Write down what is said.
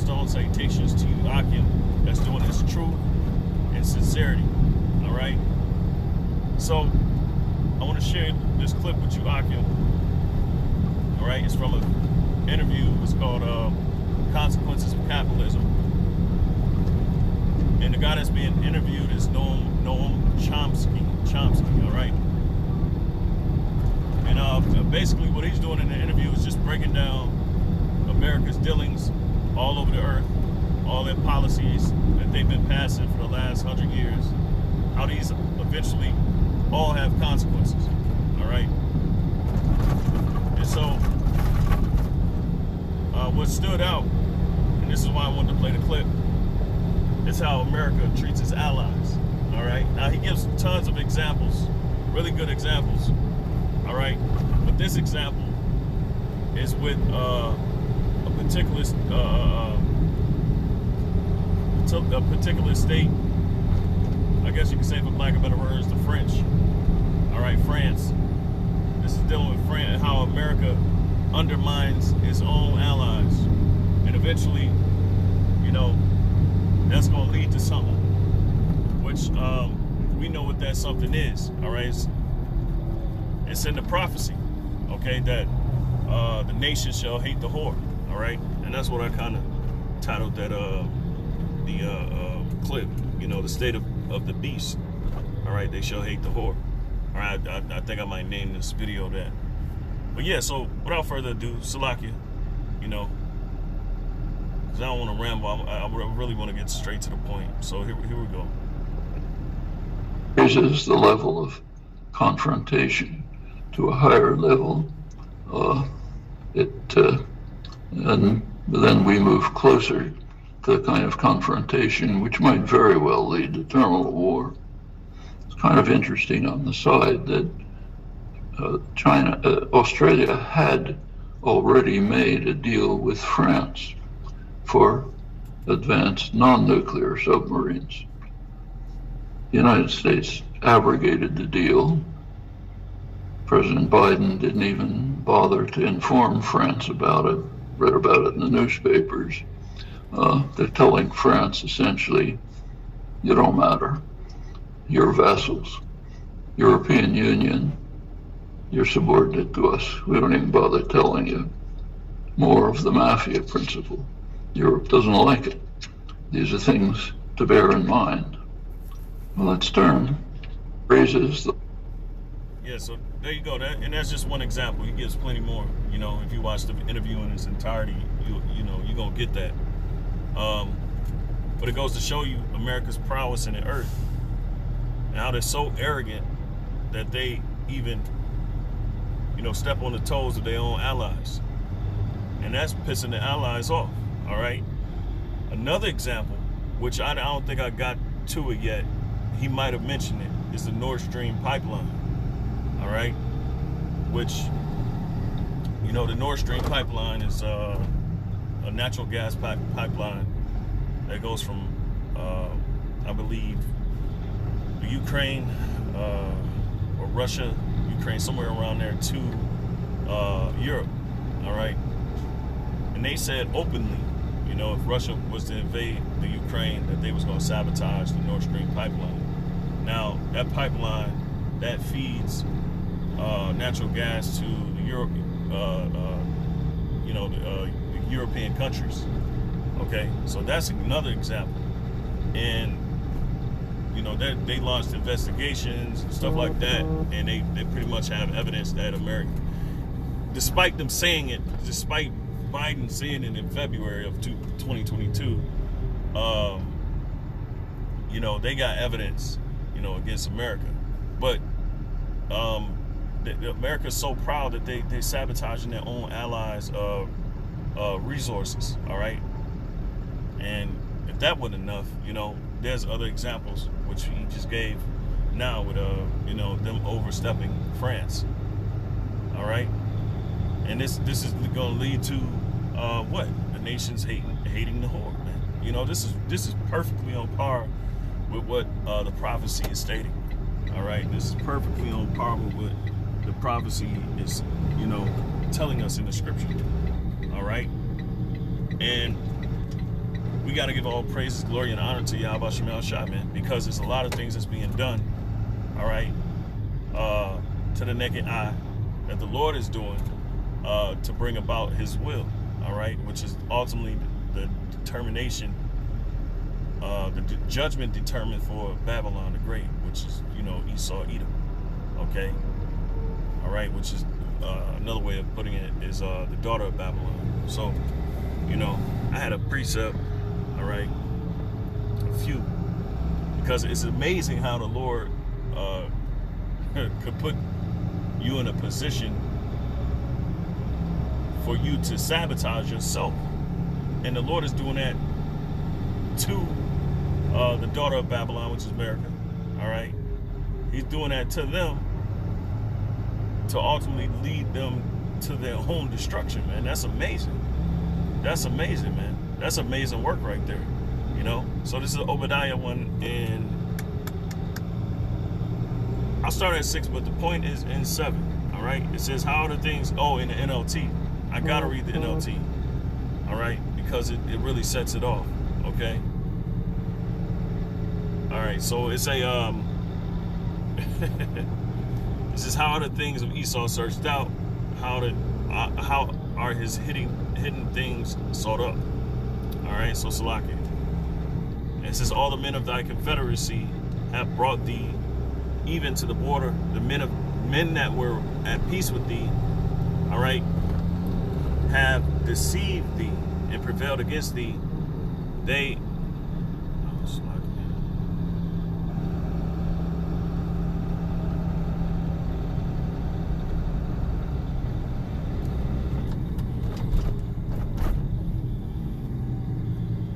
Stone salutations to you, Akim, that's doing his truth and sincerity. All right. So I want to share this clip with you, Akim. All right. It's from an interview. It's called "Consequences of Capitalism," and the guy that's being interviewed is Noam Chomsky. All right. And basically, what he's doing in the interview is just breaking down America's dealings all over the earth, all their policies that they've been passing for the last 100 years, how these eventually all have consequences, all right? And so, what stood out, and this is why I wanted to play the clip, is how America treats its allies, all right? Now, he gives tons of examples, really good examples, all right? But this example is with a particular state, I guess you could say, for lack of better words, the French. All right, France. This is dealing with France, how America undermines its own allies, and eventually, you know, that's going to lead to something, which we know what that something is. All right, it's in the prophecy, okay, that the nation shall hate the whore. All right, and that's what I kind of titled that clip. You know, the state of the beast. All right, they shall hate the whore. All right, I think I might name this video that. But yeah, so without further ado, Salakia, you know, because I don't want to ramble. I really want to get straight to the point. So here we go. Raises the level of confrontation to a higher level. And then we move closer to the kind of confrontation which might very well lead to terminal war. It's kind of interesting on the side that Australia had already made a deal with France for advanced non-nuclear submarines. The United States abrogated the deal. President Biden didn't even bother to inform France about it, read about it in the newspapers. They're telling France, essentially, you don't matter. You're vassals. European Union, you're subordinate to us. We don't even bother telling you. More of the mafia principle. Europe doesn't like it. These are things to bear in mind. Well, let's turn. Raises the... Yeah, so there you go. And that's just one example. He gives plenty more. You know, if you watch the interview in its entirety, you know, you're going to get that. But it goes to show you America's prowess in the earth and how they're so arrogant that they even, you know, step on the toes of their own allies. And that's pissing the allies off, all right? Another example, which I don't think I got to it yet, he might have mentioned it, is the Nord Stream pipeline, all right? Which, you know, the Nord Stream pipeline is a natural gas pipeline that goes from, I believe, the Ukraine or Russia, Ukraine, somewhere around there, to Europe, all right? And they said openly, you know, if Russia was to invade the Ukraine, that they was going to sabotage the Nord Stream pipeline. Now, that pipeline, that feeds natural gas to the Europe, the European countries. Okay, so that's another example. And you know, that they launched investigations and stuff like that, and they pretty much have evidence that America, despite them saying it, despite Biden saying it in February of 2022, you know, they got evidence, you know, against America. But America's so proud that they sabotaging their own allies' resources, all right? And if that wasn't enough, you know, there's other examples which he just gave now with you know, them overstepping France, all right? And this is going to lead to what? The nation's hating the whore, man. You know, this is perfectly on par with what the prophecy is stating. All right, this is perfectly on par with what the prophecy is, you know, telling us in the scripture. All right, and we got to give all praises, glory, and honor to Yahweh Shemel Shai, man, because there's a lot of things that's being done, all right, to the naked eye that the Lord is doing to bring about his will, all right, which is ultimately the determination, the judgment determined for Babylon the Great, which is, you know, Esau, Edom, okay, all right, which is another way of putting it is the daughter of Babylon. So, you know, I had a precept, all right, a few, because it's amazing how the Lord could put you in a position for you to sabotage yourself. And the Lord is doing that to the daughter of Babylon, which is America, all right? He's doing that to them to ultimately lead them to their own destruction, man. That's amazing. That's amazing, man. That's amazing work right there, you know? So this is Obadiah 1, and I'll start at 6, but the point is in 7, all right? It says, how are the things, oh, in the NLT. I gotta read the NLT, all right? Because it really sets it off, okay? All right, so it's a, this is how are the things of Esau searched out, how are his hidden things sought up. All right, so Salaki. And it says, all the men of thy confederacy have brought thee even to the border. The men that were at peace with thee, all right, have deceived thee and prevailed against thee. They